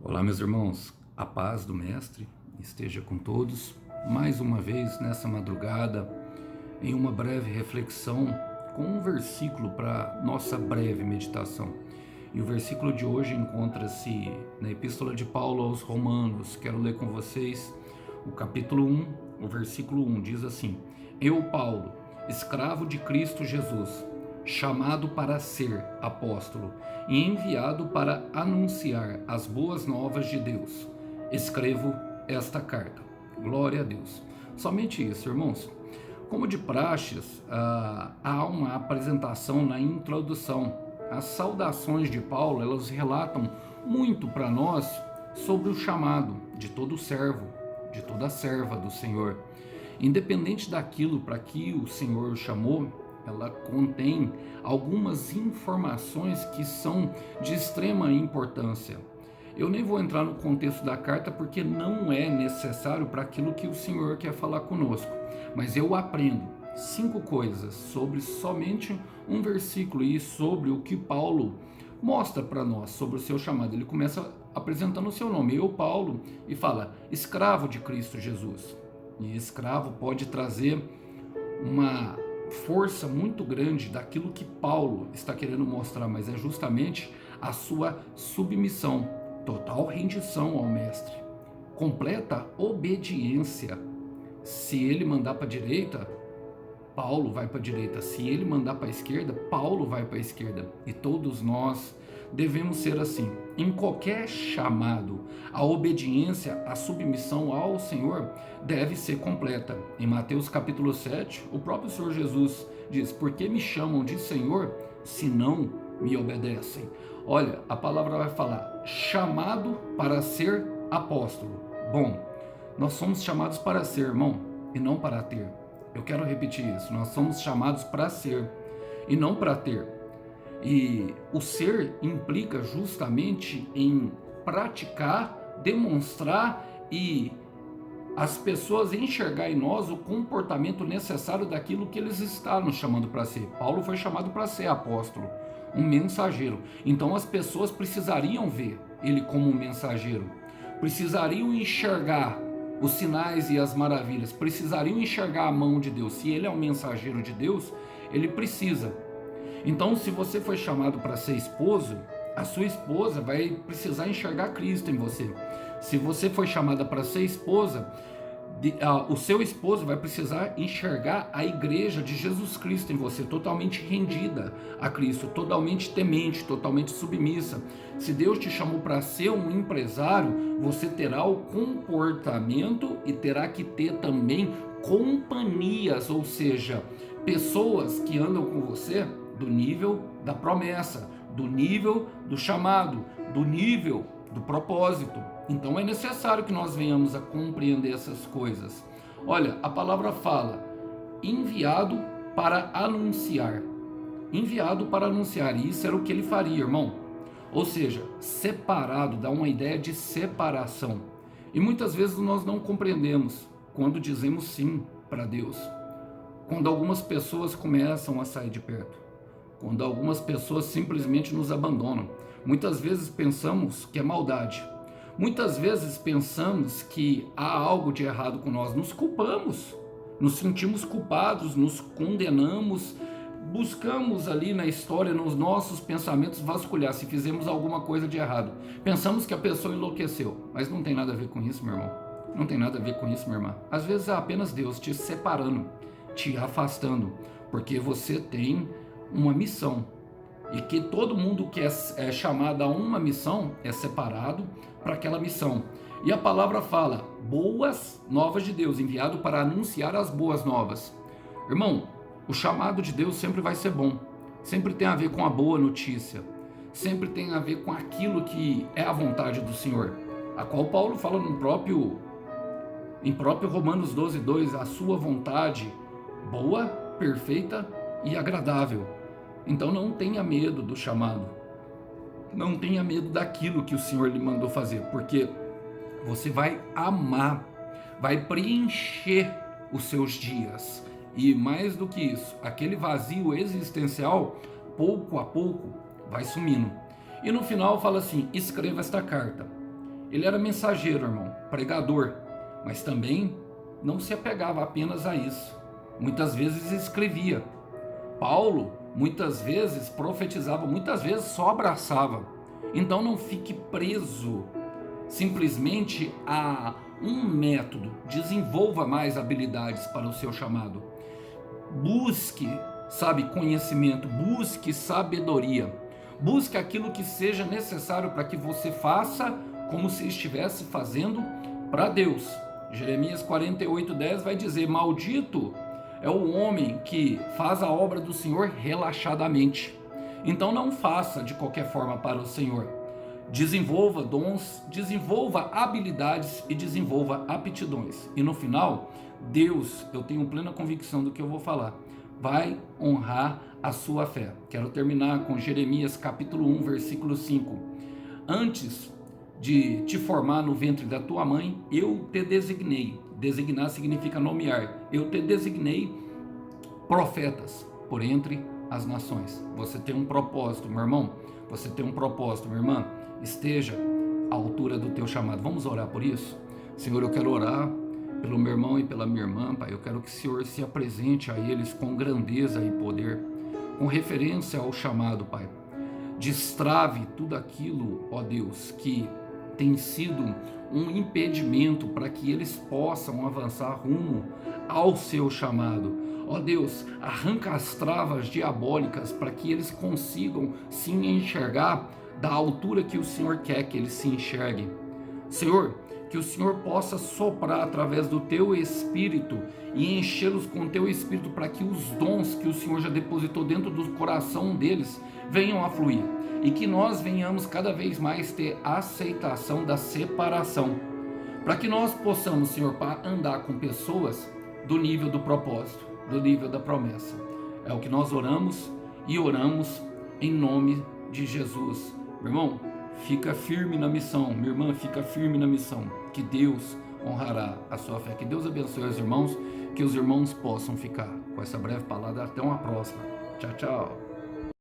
Olá, meus irmãos, a paz do Mestre esteja com todos. Mais uma vez nessa madrugada, em uma breve reflexão, com um versículo para nossa breve meditação. E o versículo de hoje encontra-se na Epístola de Paulo aos Romanos. Quero ler com vocês o capítulo 1, o versículo 1, diz assim: Eu, Paulo, escravo de Cristo Jesus, chamado para ser apóstolo e enviado para anunciar as boas novas de Deus, escrevo esta carta. Glória a Deus. Somente isso, irmãos. Como de praxes, há uma apresentação na introdução. As saudações de Paulo, elas relatam muito para nós sobre o chamado de todo servo, de toda serva do Senhor. Independente daquilo para que o Senhor chamou, ela contém algumas informações que são de extrema importância. Eu nem vou entrar no contexto da carta porque não é necessário para aquilo que o Senhor quer falar conosco, mas eu aprendo 5 coisas sobre somente um versículo e sobre o que Paulo mostra para nós sobre o seu chamado. Ele começa apresentando o seu nome, eu, Paulo, e fala, escravo de Cristo Jesus. E escravo pode trazer uma força muito grande daquilo que Paulo está querendo mostrar, mas é justamente a sua submissão, total rendição ao mestre, completa obediência. Se ele mandar para a direita, Paulo vai para a direita. Se ele mandar para a esquerda, Paulo vai para a esquerda. E todos nós devemos ser assim. Em qualquer chamado, a obediência, a submissão ao Senhor deve ser completa. Em Mateus capítulo 7, o próprio Senhor Jesus diz, por que me chamam de Senhor se não me obedecem? Olha, a palavra vai falar, chamado para ser apóstolo. Bom, nós somos chamados para ser, irmão, e não para ter. Eu quero repetir isso, nós somos chamados para ser e não para ter. E o ser implica justamente em praticar, demonstrar e as pessoas enxergar em nós o comportamento necessário daquilo que eles estão nos chamando para ser. Paulo foi chamado para ser apóstolo, um mensageiro. Então as pessoas precisariam ver ele como um mensageiro, precisariam enxergar os sinais e as maravilhas, precisariam enxergar a mão de Deus. Se ele é um mensageiro de Deus, ele precisa. Então, se você foi chamado para ser esposo, a sua esposa vai precisar enxergar Cristo em você. Se você foi chamada para ser esposa, o seu esposo vai precisar enxergar a igreja de Jesus Cristo em você, totalmente rendida a Cristo, totalmente temente, totalmente submissa. Se Deus te chamou para ser um empresário, você terá o comportamento e terá que ter também companhias, ou seja, pessoas que andam com você do nível da promessa, do nível do chamado, do nível do propósito. Então é necessário que nós venhamos a compreender essas coisas. Olha, a palavra fala, enviado para anunciar. Enviado para anunciar, e isso era o que ele faria, irmão. Ou seja, separado, dá uma ideia de separação. E muitas vezes nós não compreendemos quando dizemos sim para Deus. Quando algumas pessoas começam a sair de perto. Quando algumas pessoas simplesmente nos abandonam. Muitas vezes pensamos que é maldade. Muitas vezes pensamos que há algo de errado com nós. Nos culpamos, nos sentimos culpados, nos condenamos, buscamos ali na história, nos nossos pensamentos vasculhar se fizemos alguma coisa de errado. Pensamos que a pessoa enlouqueceu, mas não tem nada a ver com isso, meu irmão. Não tem nada a ver com isso, minha irmã. Às vezes é apenas Deus te separando, te afastando, porque você tem uma missão, e que todo mundo que é chamado a uma missão é separado para aquela missão. E a palavra fala, boas novas de Deus, enviado para anunciar as boas novas. Irmão, o chamado de Deus sempre vai ser bom, sempre tem a ver com a boa notícia, sempre tem a ver com aquilo que é a vontade do Senhor, a qual Paulo fala em próprio Romanos 12:2, a sua vontade boa, perfeita e agradável. Então não tenha medo do chamado, não tenha medo daquilo que o Senhor lhe mandou fazer, porque você vai amar, vai preencher os seus dias, e mais do que isso, aquele vazio existencial, pouco a pouco, vai sumindo. E no final fala assim, escreva esta carta. Ele era mensageiro, irmão, pregador, mas também não se apegava apenas a isso. Muitas vezes escrevia. Paulo, muitas vezes profetizava, muitas vezes só abraçava. Então não fique preso simplesmente a um método. Desenvolva mais habilidades para o seu chamado. Busque, sabe, conhecimento, busque sabedoria. Busque aquilo que seja necessário para que você faça como se estivesse fazendo para Deus. Jeremias 48:10 vai dizer: maldito é o homem que faz a obra do Senhor relaxadamente. Então não faça de qualquer forma para o Senhor. Desenvolva dons, desenvolva habilidades e desenvolva aptidões. E no final, Deus, eu tenho plena convicção do que eu vou falar, vai honrar a sua fé. Quero terminar com Jeremias capítulo 1, versículo 5. Antes de te formar no ventre da tua mãe, eu te designei. Designar significa nomear. Eu te designei profetas por entre as nações. Você tem um propósito, meu irmão. Você tem um propósito, minha irmã. Esteja à altura do teu chamado. Vamos orar por isso? Senhor, eu quero orar pelo meu irmão e pela minha irmã, Pai. Eu quero que o Senhor se apresente a eles com grandeza e poder, com referência ao chamado, Pai. Destrave tudo aquilo, ó Deus, que tem sido um impedimento para que eles possam avançar rumo ao seu chamado. Ó Deus, arranca as travas diabólicas para que eles consigam se enxergar da altura que o Senhor quer que eles se enxerguem. Senhor, que o Senhor possa soprar através do teu Espírito e enchê-los com o teu Espírito para que os dons que o Senhor já depositou dentro do coração deles venham a fluir. E que nós venhamos cada vez mais ter aceitação da separação. Para que nós possamos, Senhor, andar com pessoas do nível do propósito, do nível da promessa. É o que nós oramos e oramos em nome de Jesus. Meu irmão, fica firme na missão. Minha irmã, fica firme na missão. Que Deus honrará a sua fé. Que Deus abençoe os irmãos. Que os irmãos possam ficar com essa breve palavra. Até uma próxima. Tchau, tchau.